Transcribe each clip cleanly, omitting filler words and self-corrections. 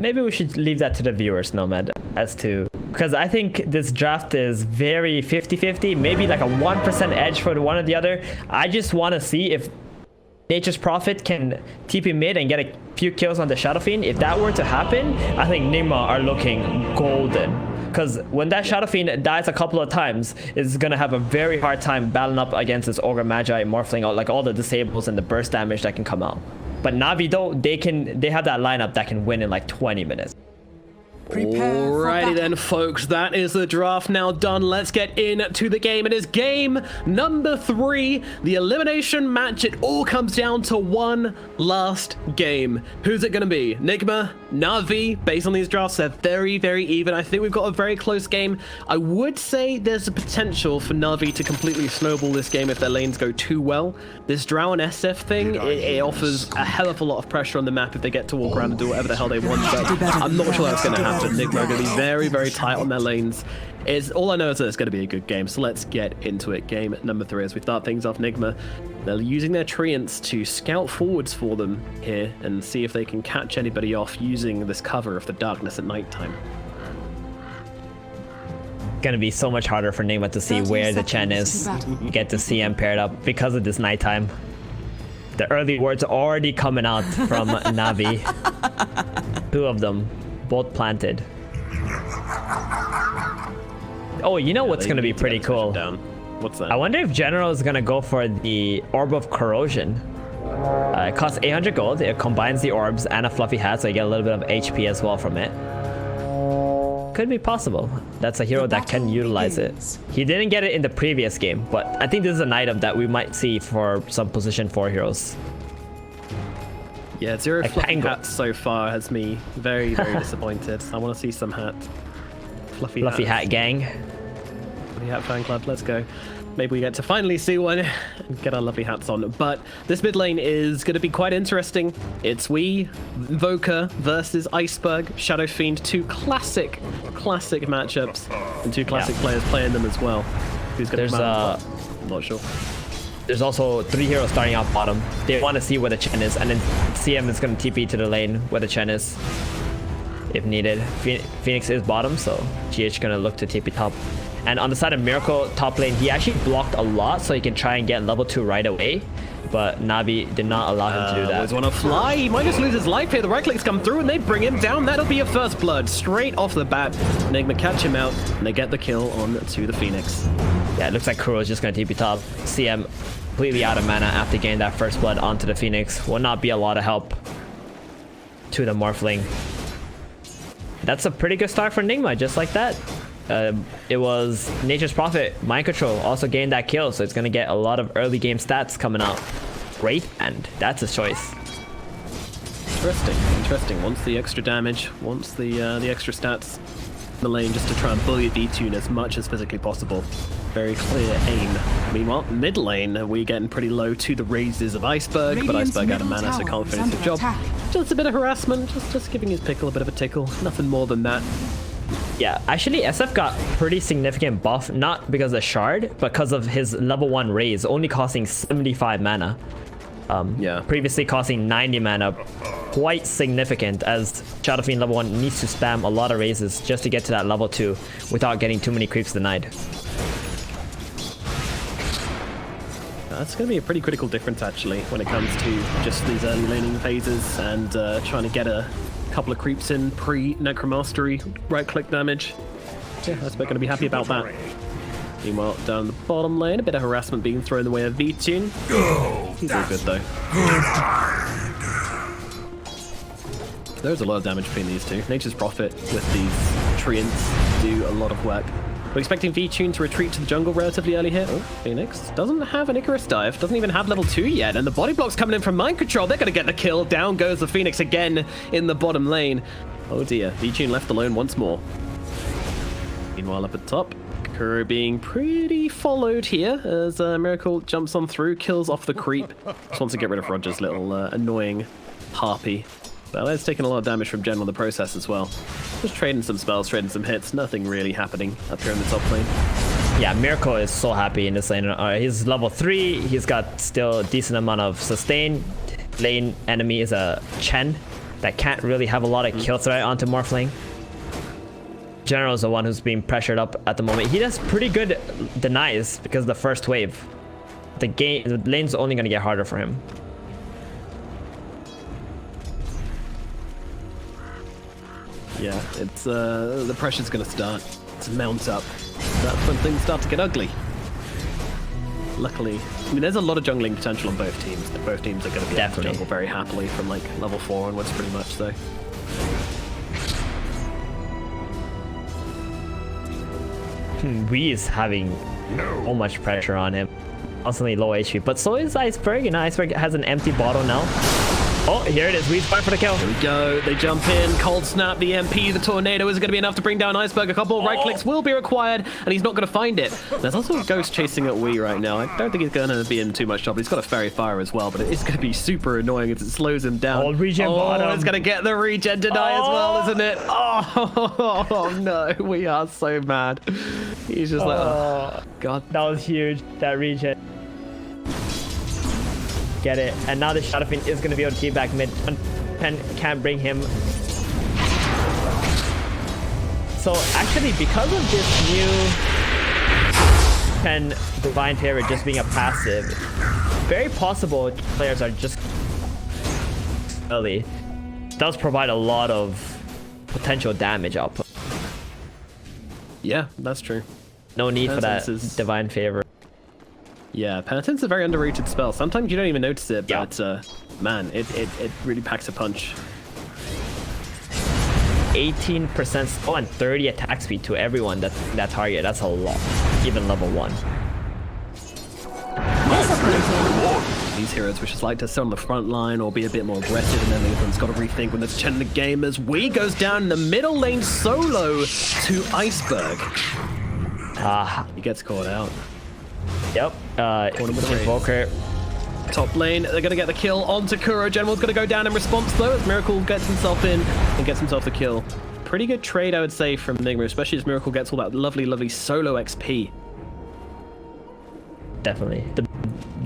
maybe we should leave that to the viewers, Nomad, as to, because I think this draft is very 50-50, maybe like a 1% edge for the one or the other. I just want to see if Nature's Prophet can TP mid and get a few kills on the Shadow Fiend. If that were to happen, I think Nigma are looking golden. Because when that Shadow Fiend dies a couple of times, it's going to have a very hard time battling up against this Ogre Magi, Morphling, out, like all the disables and the burst damage that can come out. But Navi though, they have that lineup that can win in like 20 minutes. Alrighty then, folks, that is the draft now done. Let's get into the game. It is game number 3, the elimination match. It all comes down to one last game. Who's it going to be? Nigma, NAVI. Based on these drafts, they're very, very even. I think we've got a very close game. I would say there's a potential for NAVI to completely snowball this game if their lanes go too well. This Drow and SF thing, it offers a hell of a lot of pressure on the map if they get to walk around and do whatever the hell they want. But I'm not sure that's going to happen. Nigma are going to be very, very tight on their lanes. All I know is that it's going to be a good game, so let's get into it. Game number 3 as we start things off. Nigma, they're using their treants to scout forwards for them here and see if they can catch anybody off using this cover of the darkness at nighttime. Gonna be so much harder for Nigma to see where the Chen is. You get to see him paired up because of this nighttime. The early words are already coming out from NAVI. 2 of them, both planted. Oh, you know what's gonna be pretty cool? What's that? I wonder if General is gonna go for the Orb of Corrosion. It costs 800 gold. It combines the orbs and a fluffy hat, so you get a little bit of HP as well from it. Could be possible. That's a hero that can utilize it. He didn't get it in the previous game, but I think this is an item that we might see for some position 4 heroes. Yeah, 0 like fluffy hats so far has me very, very disappointed. I want to see some hat. Fluffy hat gang. Fluffy hat fan club, let's go. Maybe we get to finally see one and get our lovely hats on. But this mid lane is going to be quite interesting. It's Invoker versus Iceberg, Shadow Fiend, 2 classic matchups, and 2 classic players playing them as well. Who's going to come out? I'm not sure. There's also 3 heroes starting out bottom. They want to see where the Chen is, and then CM is going to TP to the lane where the Chen is, if needed. Phoenix is bottom, so GH going to look to TP top. And on the side of Miracle top lane, he actually blocked a lot, so he can try and get level 2 right away. But Navi did not allow him to do that. Always want to fly. He might just lose his life here. The right clicks come through and they bring him down. That'll be a first blood straight off the bat. Nigma catch him out and they get the kill on to the Phoenix. Yeah, it looks like Kuro is just going to TP top. CM completely out of mana after getting that first blood onto the Phoenix. Will not be a lot of help to the Morphling. That's a pretty good start for Nigma, just like that. It was Nature's Prophet, Mind Control, also gained that kill, so it's going to get a lot of early game stats coming out. Great, and that's a choice. Interesting. Wants the extra damage, wants the extra stats in the lane just to try and bully V-Tune as much as physically possible. Very clear aim. Meanwhile, mid lane, we're getting pretty low to the raises of Iceberg, but Iceberg out of mana, so can't finish the job. Just a bit of harassment, just giving his pickle a bit of a tickle. Nothing more than that. Yeah, actually SF got pretty significant buff, not because of Shard, but because of his level 1 raise, only costing 75 mana. Previously costing 90 mana. Quite significant, as Shadow Fiend level 1 needs to spam a lot of raises just to get to that level 2 without getting too many creeps denied. That's going to be a pretty critical difference actually when it comes to just these early laning phases and trying to get a couple of creeps in pre-Necromastery right-click damage. Yeah, Iceberg going to be happy about that. Meanwhile, down the bottom lane, a bit of harassment being thrown the way of V-Tune. He's all good though. There's a lot of damage between these two. Nature's Prophet with these treants do a lot of work. We're expecting V-Tune to retreat to the jungle relatively early here. Oh, Phoenix doesn't have an Icarus dive, doesn't even have level 2 yet, and the body block's coming in from Mind Control. They're going to get the kill. Down goes the Phoenix again in the bottom lane. Oh dear, V-Tune left alone once more. Meanwhile, up at top, Kuro being pretty followed here as Miracle jumps on through, kills off the creep. Just wants to get rid of Roger's little annoying harpy. But it's taking a lot of damage from General in the process as well. Just trading some spells, trading some hits. Nothing really happening up here in the top lane. Yeah, Miracle is so happy in this lane. He's level 3. He's got still a decent amount of sustain. Lane enemy is a Chen. that can't really have a lot of kill threat onto Morphling. General is the one who's being pressured up at the moment. He does pretty good denies because of the first wave. The lane's only going to get harder for him. Yeah, it's the pressure's going to start to mount up. That's when things start to get ugly. Luckily, I mean, there's a lot of jungling potential on both teams. Both teams are going to be able to jungle very happily from like level 4 onwards, pretty much. So. Wee is having so much pressure on him. Constantly low HP, but so is Iceberg. You know, Iceberg has an empty bottle now. Oh, here it is. Weed's fighting for the kill. Here we go. They jump in. Cold snap. The MP. The tornado isn't going to be enough to bring down Iceberg. A couple of right clicks will be required, and he's not going to find it. There's also a ghost chasing at Wee right now. I don't think he's going to be in too much trouble. He's got a fairy fire as well, but it is going to be super annoying as it slows him down. Oh, regen bottom. It's going to get the regen deny as well, isn't it? Oh, no. We are so mad. He's just like, oh, God. That was huge. That regen. Get it. And now the Shadow Fiend is going to be able to keep back mid. Pen can't bring him. So actually, because of this new Pen Divine Favor just being a passive, very possible players are just early. Does provide a lot of potential damage output. Yeah, that's true. No need for that Divine Favor. Yeah, Penitence is a very underrated spell. Sometimes you don't even notice it, but man, it really packs a punch. 18% skill and 30 attack speed to everyone that target. That's a lot, even level 1. These heroes which is like to sit on the front line or be a bit more aggressive, and then everyone's got to rethink when it's 10 in the game as Wee goes down in the middle lane solo to Iceberg. He gets caught out. Yep. Invoker. Top lane, they're going to get the kill onto Kuro. General's going to go down in response though, as Miracle gets himself in and gets himself the kill. Pretty good trade, I would say, from Nigma, especially as Miracle gets all that lovely solo XP. Definitely.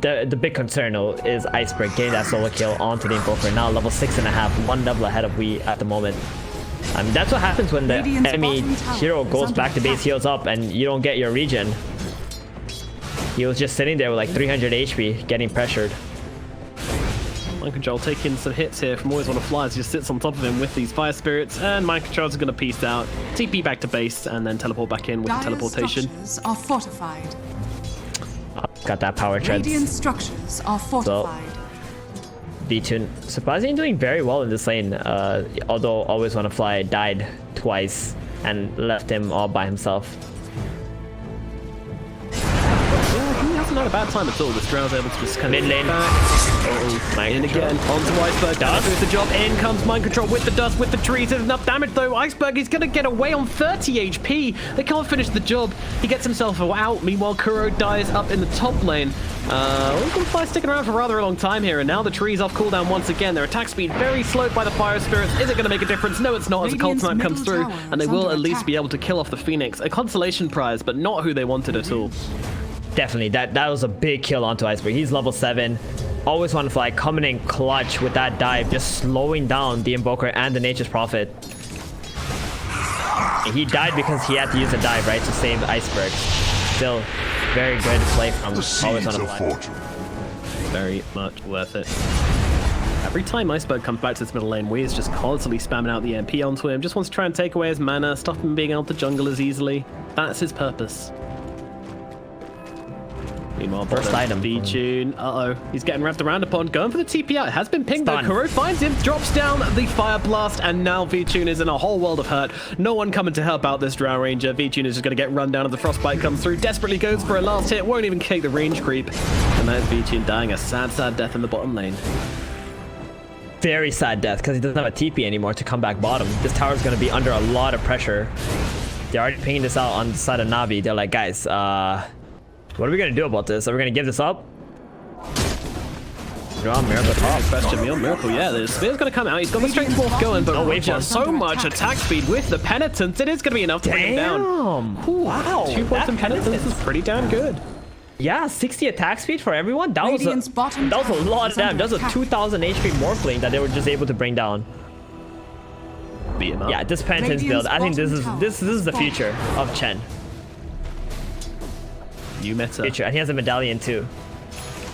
The big concern though is Iceberg getting that solo kill onto the Invoker. Now level 6.5, one level ahead of Wee at the moment. I mean, that's what happens when the enemy hero goes back to base, heals up, and you don't get your regen. He was just sitting there with like 300 HP, getting pressured. Mind Control taking some hits here from Always Wanna Fly as he just sits on top of him with these Fire Spirits, and Mind Control's going to peace out, TP back to base, and then teleport back in with the teleportation. Structures are fortified. Got that power treads. Radiant structures are fortified. V-Tune surprisingly doing very well in this lane, although Always Wanna Fly died twice and left him all by himself. Not a bad time at all. This Drow's able to just kind of mid lane. In again, onto Iceberg. Does the job. In comes Mind Control with the dust, with the trees. There's enough damage though. Iceberg is going to get away on 30 HP. They can't finish the job. He gets himself out. Meanwhile, Kuro dies up in the top lane. Fly sticking around for rather a long time here, and now the tree's off cooldown once again. Their attack speed very slowed by the Fire Spirits. Is it going to make a difference? No, it's not, as a Cold Snap comes through, and they will at least be able to kill off the Phoenix. A consolation prize, but not who they wanted at all. Definitely, that was a big kill onto Iceberg. He's level 7. Always Wanna Fly coming in clutch with that dive, just slowing down the Invoker and the Nature's Prophet. He died because he had to use a dive, right, to save Iceberg. Still, very good play from Always Wanna Fly. Very much worth it. Every time Iceberg comes back to this middle lane, Wee is just constantly spamming out the MP onto him. Just wants to try and take away his mana, stop him being able to jungle as easily. That's his purpose. Meanwhile, first item. V-Tune. He's getting wrapped around upon. Going for the TP out. It has been pinged though. Kuro finds him, drops down the Fire Blast, and now V-Tune is in a whole world of hurt. No one coming to help out this Drow Ranger. V-Tune is just going to get run down as the Frostbite comes through. Desperately goes for a last hit. Won't even take the range creep. And that is V-Tune dying a sad death in the bottom lane. Very sad death because he doesn't have a TP anymore to come back bottom. This tower is going to be under a lot of pressure. They're already pinging this out on the side of NAVI. They're like, guys, what are we going to do about this? Are we going to give this up? Miracle top. Question, Miracle, yeah. The Spear's going to come out. He's got the Strength Morph going, but just so much attack speed with the Penitence. It is going to be enough to bring him down. Wow. 2 points in Penitence is pretty damn good. Yeah, 60 attack speed for everyone. That was a lot of damage. That was a 2,000 HP Morphling that they were just able to bring down. beat him up. Yeah, this Penitence build, I think this is the future of Chen. New meta. Future, and he has a medallion too.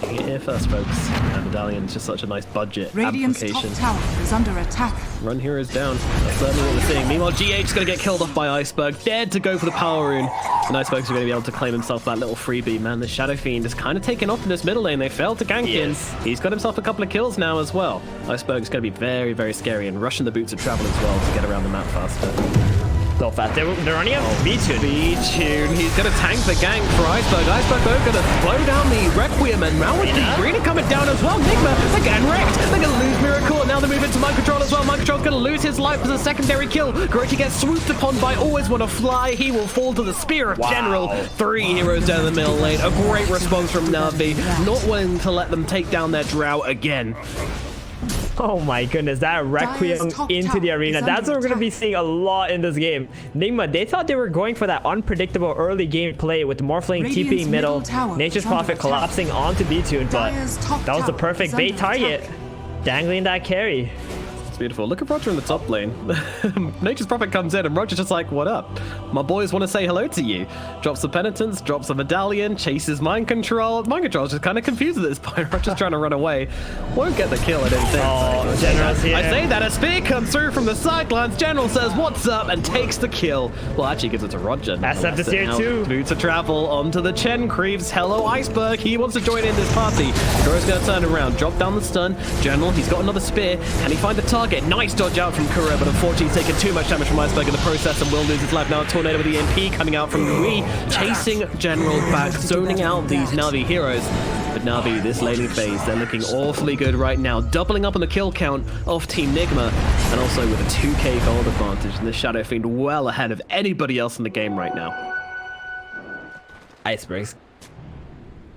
You get here first, folks. That medallion's just such a nice budget Radiant's application. top tower is under attack. Run heroes down. That's certainly what we're seeing. Meanwhile, GH's going to get killed off by Iceberg. Dared to go for the power rune. And Iceberg's going to be able to claim himself that little freebie. Man, the Shadow Fiend is kind of taken off in this middle lane. They failed to gank in. He's got himself a couple of kills now as well. Iceberg's going to be very, very scary and rushing the boots of travel as well to get around the map faster. So fast. They're running out. B-Tune. B-Tune. He's going to tank the gank for Iceberg. Iceberg, though, going to slow down the Requiem. And now with the Arena coming down as well. Nigma, they're getting wrecked. They're going to lose Miracle. Now they move into Mind Control as well. Mind Control's going to lose his life as a secondary kill. Groti gets swooped upon by Always Wanna Fly. He will fall to the Spear of General. 3 heroes down the middle lane. A great response from Navi. Not willing to let them take down their Drow again. Oh my goodness, that Requiem into the arena. That's what we're going to be seeing a lot in this game. Nigma, they thought they were going for that unpredictable early game play with Morphling TPing middle, Nature's Prophet collapsing onto B-Tune, but that was the perfect bait target. Dangling that carry. Beautiful. Look at Roger in the top lane. Nature's Prophet comes in and Roger's just like, what up? My boys want to say hello to you. Drops the Penitence, drops a medallion, chases Mind Control. Mind Control's just kind of confused at this point. Roger's trying to run away. Won't get the kill, I don't think. Oh, General's here. I say that a spear comes through from the sidelines. General says, what's up? And takes the kill. Well, actually gives it to Roger. SF is here too. Boots of travel onto the Chen Creeves. Hello, Iceberg. He wants to join in this party. Kuro's going to turn around, drop down the stun. General, he's got another spear. Can he find the target? Nice dodge out from Kuro, but unfortunately he's taken too much damage from Iceberg in the process and will lose his life. Now a tornado with the EMP coming out from Nui, chasing General back, zoning out these Navi heroes. But Navi, this laning phase, they're looking awfully good right now, doubling up on the kill count of Team Nigma, and also with a 2k gold advantage, and the Shadow Fiend well ahead of anybody else in the game right now. Icebergs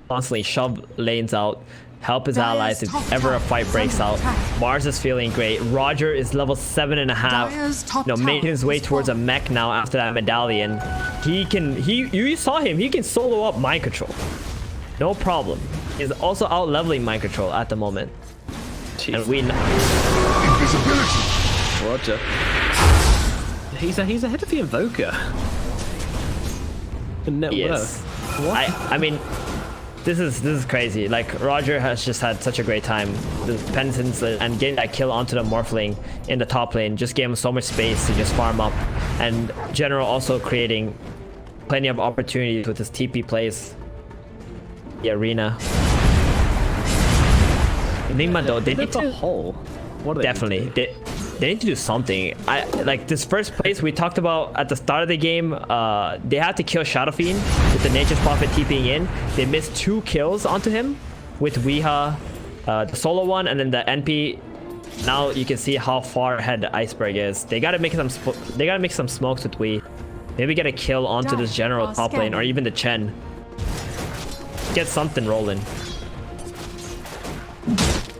constantly shove lanes out, help his allies if ever a fight breaks out. Mars is feeling great. Roger is level 7.5. Making his way towards a mech now after that medallion. You saw him. He can solo up Mind Control. No problem. He's also out leveling Mind Control at the moment. Jeez. And we Roger. He's ahead of the Invoker. Yes. I mean, this is crazy. Like, Roger has just had such a great time. The Penitence and getting that kill onto the Morphling in the top lane just gave him so much space to just farm up. And General also creating plenty of opportunities with his TP plays. The arena. Nigma though, they need to hole. What definitely they need to do something. Like this first place we talked about at the start of the game. They had to kill Shadow Fiend with the Nature's Prophet TPing in. They missed 2 kills onto him with Weeha, the solo one, and then the NP. Now you can see how far ahead Iceberg is. They gotta make some smokes with Wee. Maybe get a kill onto this General top lane or even the Chen. Get something rolling.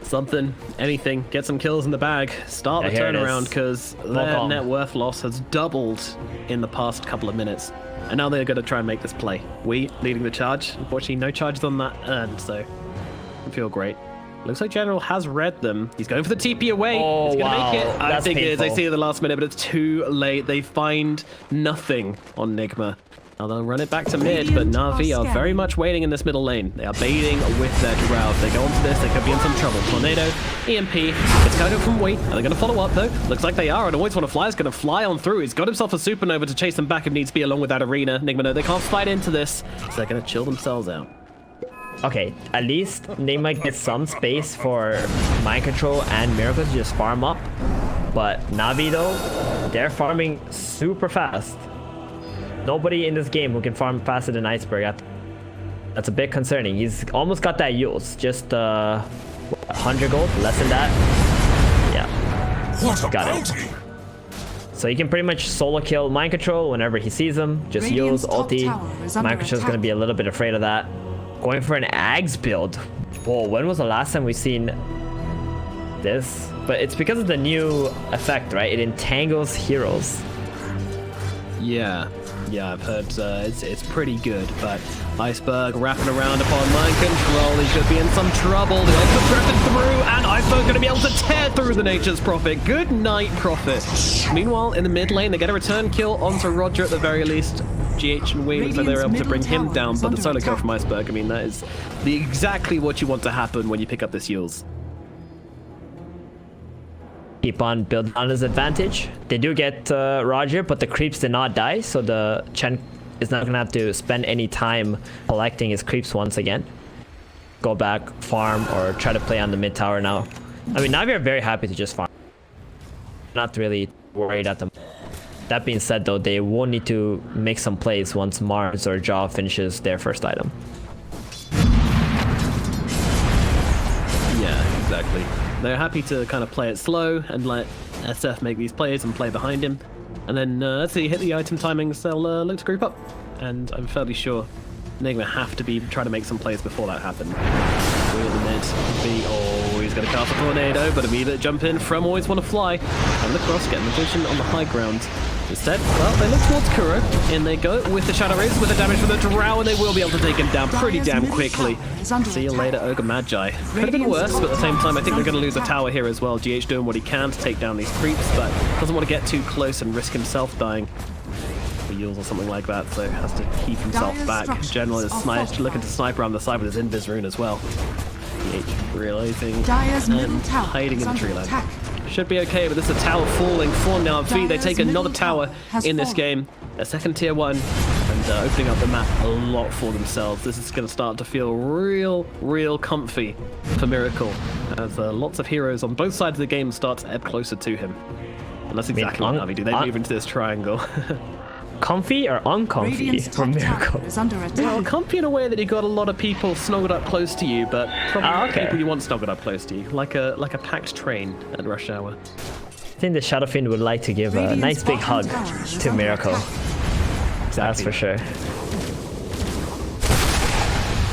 Something, anything, get some kills in the bag, start the turnaround, because their net worth loss has doubled in the past couple of minutes. And now they're going to try and make this play. We leading the charge. Unfortunately, no charges on that end, so I feel great. Looks like General has read them. He's going for the TP away. Oh, He's going to wow. make it. I think it is. Painful. They see it at the last minute, but it's too late. They find nothing on Nigma. Now they'll run it back to mid, but Navi are very much waiting in this middle lane. They are baiting with their Drow. If they go onto this, they could be in some trouble. Tornado, EMP, it's going to go from Wait. Are they going to follow up though? Looks like they are, and Always Wanna Fly is going to fly on through. He's got himself a supernova to chase them back if needs be, along with that arena. Nigma, no, they can't fight into this, so they're going to chill themselves out. Okay, at least Nigma gets some space for Mind Control and Miracle to just farm up. But Navi though, they're farming super fast. Nobody in this game who can farm faster than Iceberg. That's a bit concerning. He's almost got that Yules. Just 100 gold, less than that. Yeah, got it. So he can pretty much solo kill Mind Control whenever he sees him. Just Yules, ulti. Mind Control's gonna be a little bit afraid of that. Going for an Ags build. Whoa, when was the last time we've seen this? But it's because of the new effect, right? It entangles heroes. Yeah, I've heard it's pretty good, but Iceberg wrapping around upon mind control. He should be in some trouble. The ultimate threatened through, and Iceberg going to be able to tear through the Nature's Prophet. Good night, Prophet. Meanwhile, in the mid lane, they get a return kill onto Roger at the very least. GH and Wing, so they're able to bring him down, but the solo kill from Iceberg, I mean, that is exactly what you want to happen when you pick up this Yules. Keep on building on his advantage. They do get Roger, but the creeps did not die, so the Chen is not gonna have to spend any time collecting his creeps once again. Go back, farm, or try to play on the mid tower now. I mean, NAVI are very happy to just farm. Not really worried at them. That being said, though, they will need to make some plays once Mars or Jaw finishes their first item. Yeah, exactly. They're happy to kind of play it slow and let SF make these plays and play behind him. And then as they hit the item timings, they'll look to group up. And I'm fairly sure Nigma have to be trying to make some plays before that happens. We're in the mid. Oh, he's going to cast a tornado, but immediate jump in from Always Want to Fly. And the cross getting the vision on the high ground. Instead, well, they look towards Kuro. In they go with the Shadow Rays, with the damage from the Drow, and they will be able to take him down pretty damn quickly. See you later, Ogre Magi. Could have been worse, but at the same time, I think they're going to lose a tower here as well. GH doing what he can to take down these creeps, but doesn't want to get too close and risk himself dying. For Yules or something like that, so has to keep himself back. General is looking to snipe around the side with his Invis rune as well. GH realizing and hiding in the tree line. Should be okay, but this is a tower falling for NAVI. They take another tower in this game, a second tier 1, and opening up the map a lot for themselves. This is going to start to feel real comfy for Miracle, as lots of heroes on both sides of the game start to ebb closer to him. And that's exactly what NAVI do. They move into this triangle. Comfy or uncomfy for Miracle? Well, comfy in a way that you got a lot of people snuggled up close to you, but probably people you want snuggled up close to you, like a packed train at rush hour. I think the Shadow Fiend would like to give a nice big hug to Miracle. Exactly. That's for sure.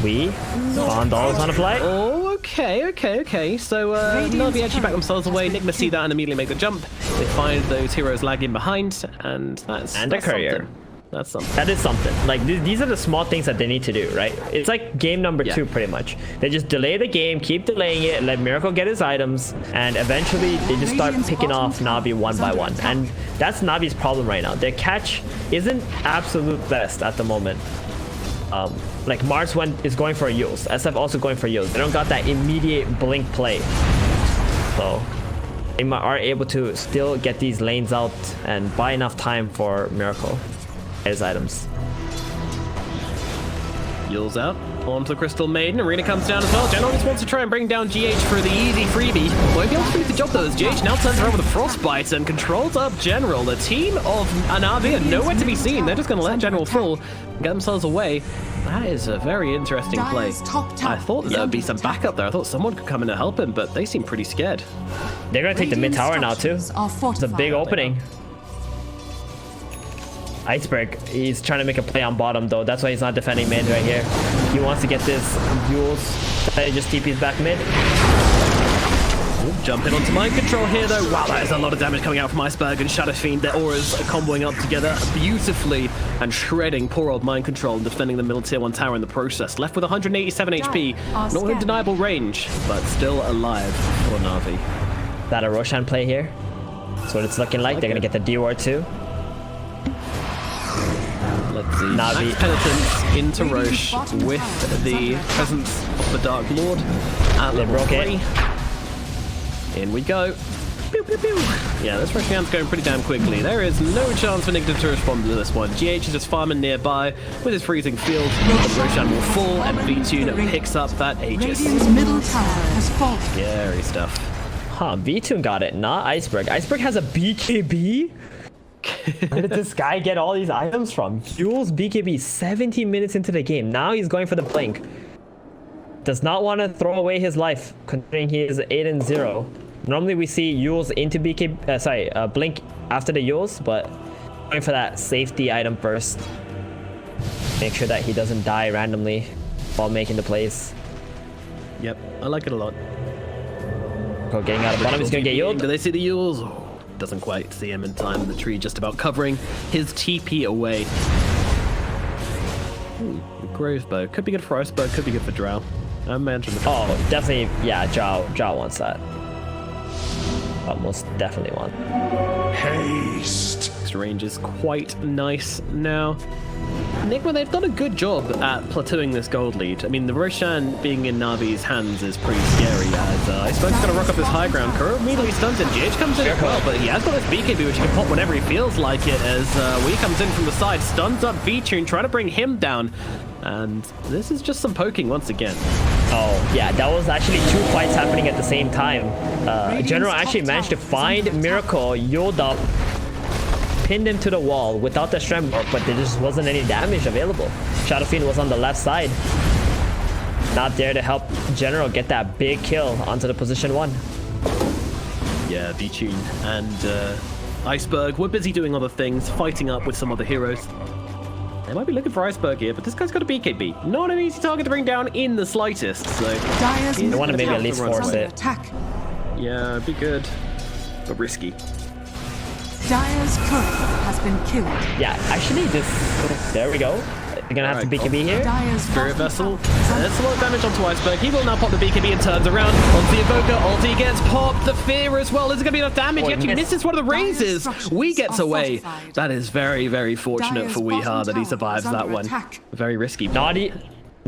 We found all on a fly. Oh, okay. So NAVI actually back themselves away. Nigma see that and immediately make the jump. They find those heroes lagging behind, and that's a courier. Something. That's something. That is something. Like these are the small things that they need to do, right? It's like game number 2 pretty much. They just delay the game, keep delaying it, let Miracle get his items, and eventually they just start picking off NAVI one by one. And that's NAVI's problem right now. Their catch isn't absolute best at the moment. Like Mars is going for a Yules. SF also going for Yules. They don't got that immediate blink play. So they are able to still get these lanes out and buy enough time for Miracle as items. Yules out onto the Crystal Maiden. Arena comes down as well. General just wants to try and bring down GH for the easy freebie. Won't be able to finish the job though, as GH now turns around with a Frostbite and controls up General. The team of NAVI are nowhere to be seen. They're just going to let General fall and get themselves away. That is a very interesting play. I thought there would be some backup there. I thought someone could come in and help him, but they seem pretty scared. They're going to take the mid tower now too. It's a big opening. Iceberg, he's trying to make a play on bottom though. That's why he's not defending mid right here. He wants to get this Yules. He just TP's back mid. Jumping onto mind control here though. Wow, that is a lot of damage coming out from Iceberg and Shadow Fiend. Their auras are comboing up together beautifully and shredding poor old mind control and defending the middle tier 1 tower in the process. Left with 187 HP. Not within deniable range, but still alive for NAVI. That a Roshan play here? That's what it's looking like. They're going to get the D-Ward too. Let's see. NAVI Penitence into Roche with the presence of the Dark Lord at level 3. In we go. Pew, pew, pew. Yeah, this rushing round's going pretty damn quickly. There is no chance for Nigma to respond to this one. GH is just farming nearby with his freezing field. The Roshan will fall and V-Tune picks up that Aegis. Middle tower has fallen. Scary stuff. Huh, V-Tune got it, not Iceberg. Iceberg has a BKB? Where did this guy get all these items from? Yules BKB 17 minutes into the game. Now he's going for the blink. Does not want to throw away his life, considering he is 8-0. Normally we see Yules into BKB, blink after the Yules, but going for that safety item first. Make sure that he doesn't die randomly while making the plays. Yep, I like it a lot. Getting out of bottom, he's gonna get Yuled. Do they see the Yules? doesn't quite see him in time. The tree just about covering his TP away. Gravebow. Could be good for Iceberg, could be good for Drow. I imagine. Oh, definitely. Yeah, Drow wants that. Almost definitely want. Haste. Next range is quite nice now. Nigma, they've done a good job at plateauing this gold lead. I mean, the Roshan being in Navi's hands is pretty scary, as Iceberg's going to rock up this high ground. Kuro immediately stuns him. GH comes in as well, but he has got this BKB, which he can pop whenever he feels like it, as Wee comes in from the side, stuns up V-Tune, trying to bring him down. And this is just some poking once again. Oh, yeah, that was actually 2 fights happening at the same time. General actually managed to find Miracle, Yuled up, pinned him to the wall without the strength mark, but there just wasn't any damage available. Shadow Fiend was on the left side. Not there to help General get that big kill onto the position 1. Yeah, V-Tune and Iceberg were busy doing other things, fighting up with some other heroes. They might be looking for Iceberg here, but this guy's got a BKB. Not an easy target to bring down in the slightest, so... They want to maybe at least force it. Attack. Yeah, it'd be good, but risky. Dire's turret has been killed. Yeah, actually, this... There we go. They're gonna have to BKB here. Dire's Spirit Vessel. There's a lot of damage onto Iceberg. He will now pop the BKB and turns around. Onto the Invoker. Ulti gets popped. The Fear as well. Is it going to be enough damage? He actually misses one of the raises. Wee gets away. That is very, very fortunate for Weeha that he survives that one. Very risky. Not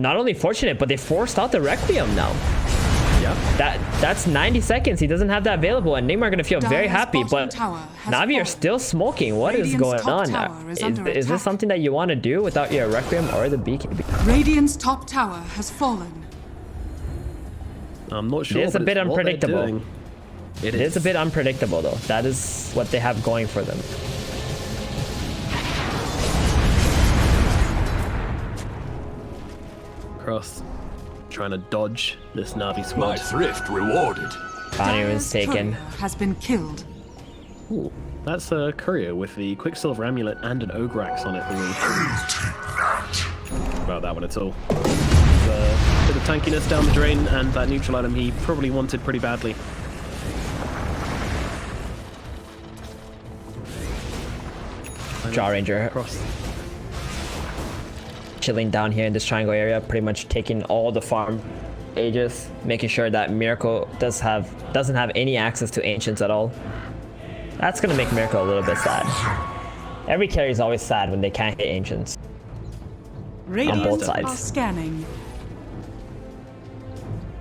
only fortunate, but they forced out the Requiem now. Yep. That's 90 seconds. He doesn't have that available, and Nigma are gonna feel very happy. But Navi are still smoking. What is going on? Is this something that you want to do without your Requiem or the BKB? Radiant's top tower has fallen. I'm not sure. It's a bit unpredictable. It is a bit unpredictable, though. That is what they have going for them. Cross. Trying to dodge this Navi squad. My thrift rewarded. Pioneer's taken. Has been killed. Ooh, that's a courier with the Quicksilver Amulet and an Ograx on it. About that one at all. Bit of tankiness down the drain, and that neutral item he probably wanted pretty badly. Jaw Ranger. Cross. Chilling down here in this triangle area, pretty much taking all the farm Aegis, making sure that Miracle doesn't have any access to Ancients at all. That's gonna make Miracle a little bit sad. Every carry is always sad when they can't hit Ancients. On both sides. Are scanning.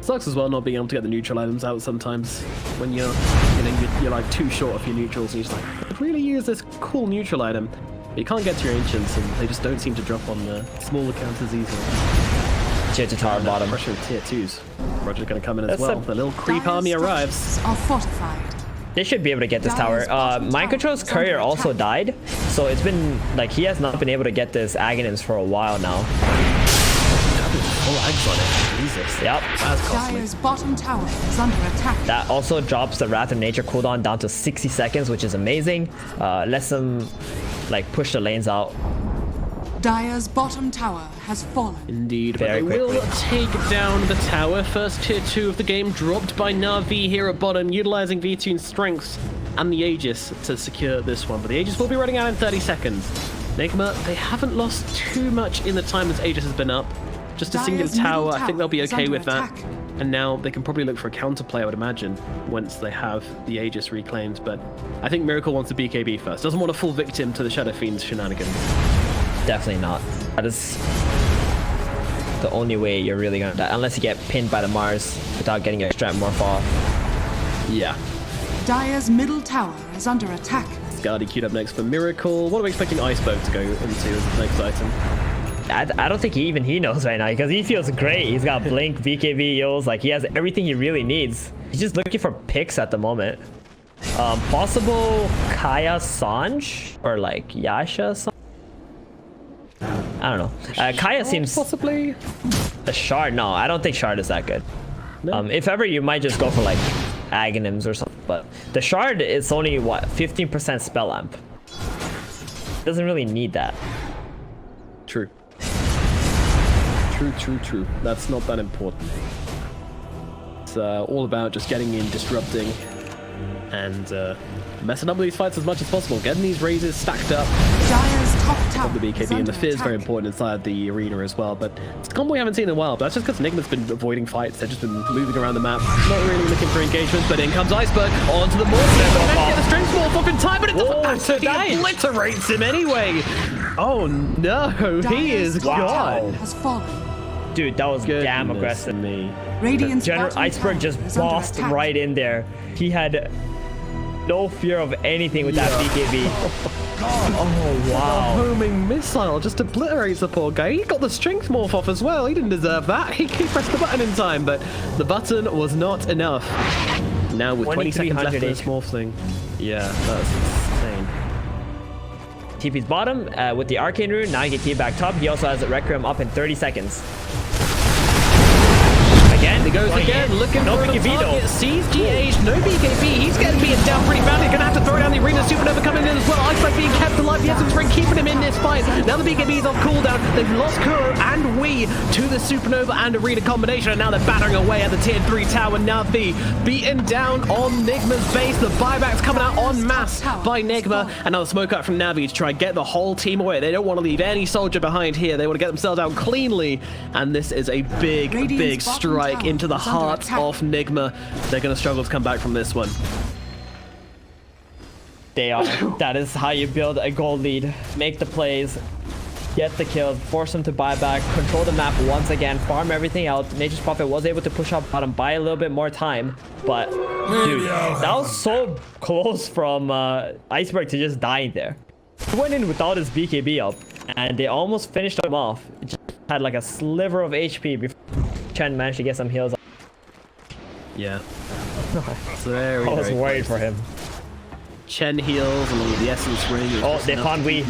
Sucks as well not being able to get the neutral items out sometimes when you're like too short of your neutrals and you're just like, I could really use this cool neutral item. But you can't get to your Ancients and they just don't seem to drop on the smaller counters easily. Tier 2 tower bottom. Pressure with tier 2s. Roger's gonna come in as well. The little creep army arrives. Are fortified. They should be able to get this tower. Mind Control's courier also died, so it's been like he has not been able to get this Aghanims for a while now. Full eggs on it. Jesus. Yep. That's costly. Dire's bottom tower is under attack. That also drops the Wrath of Nature cooldown down to 60 seconds, which is amazing. Lets them like push the lanes out. Dire's bottom tower has fallen. Indeed, but Very they will quickly. take down the tower. First tier 2 of the game dropped by NAVI here at bottom, utilizing V-Tune's strengths and the Aegis to secure this one. But the Aegis will be running out in 30 seconds. Nigma, they haven't lost too much in the time this Aegis has been up. Just a single Dire's middle tower, I think they'll be tower okay is with under that. attack. And now they can probably look for a counterplay, I would imagine, once they have the Aegis reclaimed. But I think Miracle wants a BKB first. Doesn't want to fall victim to the Shadow Fiend's shenanigans. Definitely not. That is the only way you're really gonna die, unless you get pinned by the Mars without getting your strength morph off. Yeah. Dire's middle tower is under attack. Scardy queued up next for Miracle. What are we expecting Iceberg to go into as the next item? I don't think he knows right now, because he feels great. He's got Blink, BKB, Yulls, like he has everything he really needs. He's just looking for picks at the moment. Possible Kaya Sanj or like Yasha Sanj? I don't know. Kaya seems possibly a Shard. No, I don't think Shard is that good. No. If ever, you might just go for like Aghanims or something. But the Shard is only what 15% spell amp. Doesn't really need that. True. True. That's not that important. It's all about just getting in, disrupting, and messing up with these fights as much as possible, getting these raises stacked up. Dire's top tower The BKB and the Fear is very important inside the arena as well, but it's a combo we haven't seen in a while. But that's just because Nigma's been avoiding fights. They've just been moving around the map, not really looking for engagement. But in comes Iceberg onto the Morph. Get the strength Morph up in time, but it doesn't matter. He obliterates him anyway. Oh no, he is gone. has fallen. Dude, that was damn aggressive. Radiant's Iceberg just bossed right in there. He had no fear of anything with that BKB. Oh, wow. The homing missile just obliterates the poor guy. He got the strength morph off as well. He didn't deserve that. He pressed the button in time, but the button was not enough. Now with 20 seconds left in this morph thing. Yeah, that's insane. TP's bottom with the Arcane Rune. Now he can TP back top. He also has a Requiem up in 30 seconds. Again, he goes again, looking for the target, sees GH, no BKB, he's getting beaten down pretty badly, gonna have to throw down the arena, Supernova coming in as well, Iceberg being kept alive, the Essence Ring keeping him in this fight, now the BKB is off cooldown, they've lost Kuro and Wii to the Supernova and arena combination, and now they're battering away at the tier 3 tower, NAVI beaten down on Nigma's base, the buybacks coming out en masse by Nigma, and now the smoke out from NAVI to try and get the whole team away, they don't want to leave any soldier behind here, they want to get themselves out cleanly, and this is a big strike into the heart of Nigma. They're going to struggle to come back from this one. They are. That is how you build a gold lead. Make the plays, get the kills, force them to buy back, control the map once again, farm everything out. Nature's Prophet was able to push up bottom, buy a little bit more time, but dude, that was so close from Iceberg to just dying there. He went in without his BKB up, and they almost finished him off. It just had like a sliver of HP before Chen managed to get some heals. Yeah. Very, I was worried for him. Chen heals and the Essence Ring. Oh, they found Wii.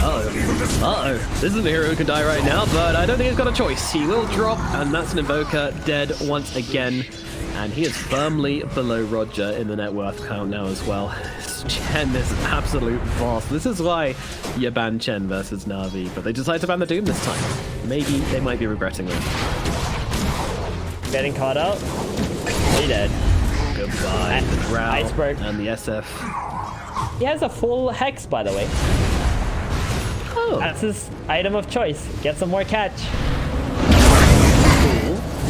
Uh-oh. This isn't a hero who can die right now, but I don't think he's got a choice. He will drop, and that's an Invoker dead once again. And he is firmly below Roger in the net worth count now as well. Chen is absolute boss. This is why you ban Chen versus NAVI, but they decide to ban the Doom this time. Maybe they might be regretting it. Getting caught out. He dead. Goodbye. The Drow Iceberg. And the SF. He has a full Hex, by the way. Oh. That's his item of choice. Get some more catch.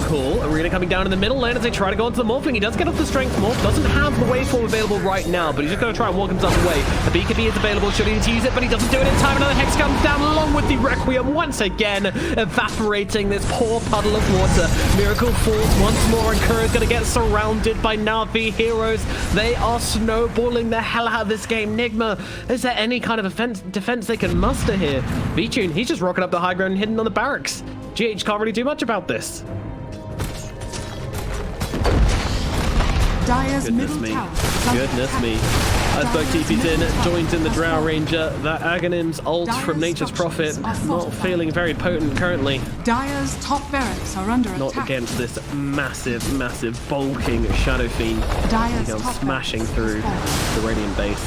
Cool. Arena coming down in the middle lane as they try to go into the Morphling. He does get off the Strength Morph. Doesn't have the waveform available right now, but he's just going to try and walk himself away. The BKB is available. Should he need to use it, but he doesn't do it in time. Another Hex comes down along with the Requiem once again, evaporating this poor puddle of water. Miracle falls once more, and Kuro's going to get surrounded by NAVI heroes. They are snowballing the hell out of this game. Nigma, is there any kind of defense they can muster here? V-Tune, he's just rocking up the high ground and hidden on the barracks. GH can't really do much about this. Dire's Goodness me. Iceberg TP's in, joins in the Drow Ranger. That Aghanim's ult from Nature's Prophet, not feeling very potent currently. Dire's top barracks are under Not attack. against this massive bulking Shadow Fiend. He goes smashing through the Radiant base.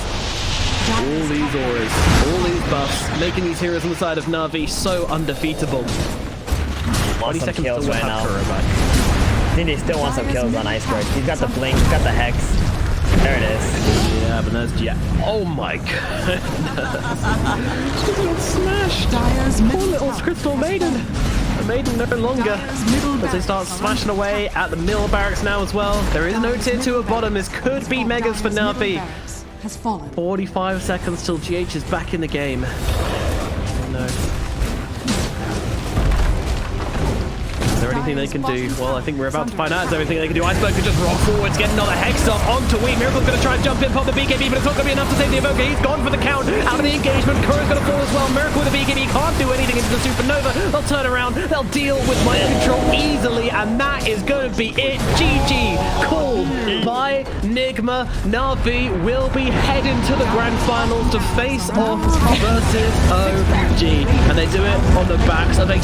All these auras, all these buffs, making these heroes on the side of NAVI so undefeatable. 20 seconds kills to right now. back. I think they still want some kills on Iceberg. He's got the blink, he's got the Hex. There it is. Yeah, but that's oh my god. She's been smashed. Dire's Poor little Crystal Maiden. The Maiden no longer. middle As they start smashing away at the middle barracks now as well. There is no tier 2 at bottom. This could be Megas for NAVI. Has fallen. 45 seconds till GH is back in the game. No. Is there anything they can do? Well, I think we're about to find out. Is there anything they can do? Iceberg could just rock forwards, get another Hex off onto Wii. Miracle's going to try and jump in, pop the BKB, but it's not going to be enough to save the Invoker. He's gone for the count. Out of the engagement. Kuro's going to fall as well. Miracle with the BKB can't do anything into the Supernova. They'll turn around. They'll deal with mind control easily, and that is going to be it. GG. Called by Nigma. NAVI will be heading to the grand finals to face off versus OG. And they do it on the backs of a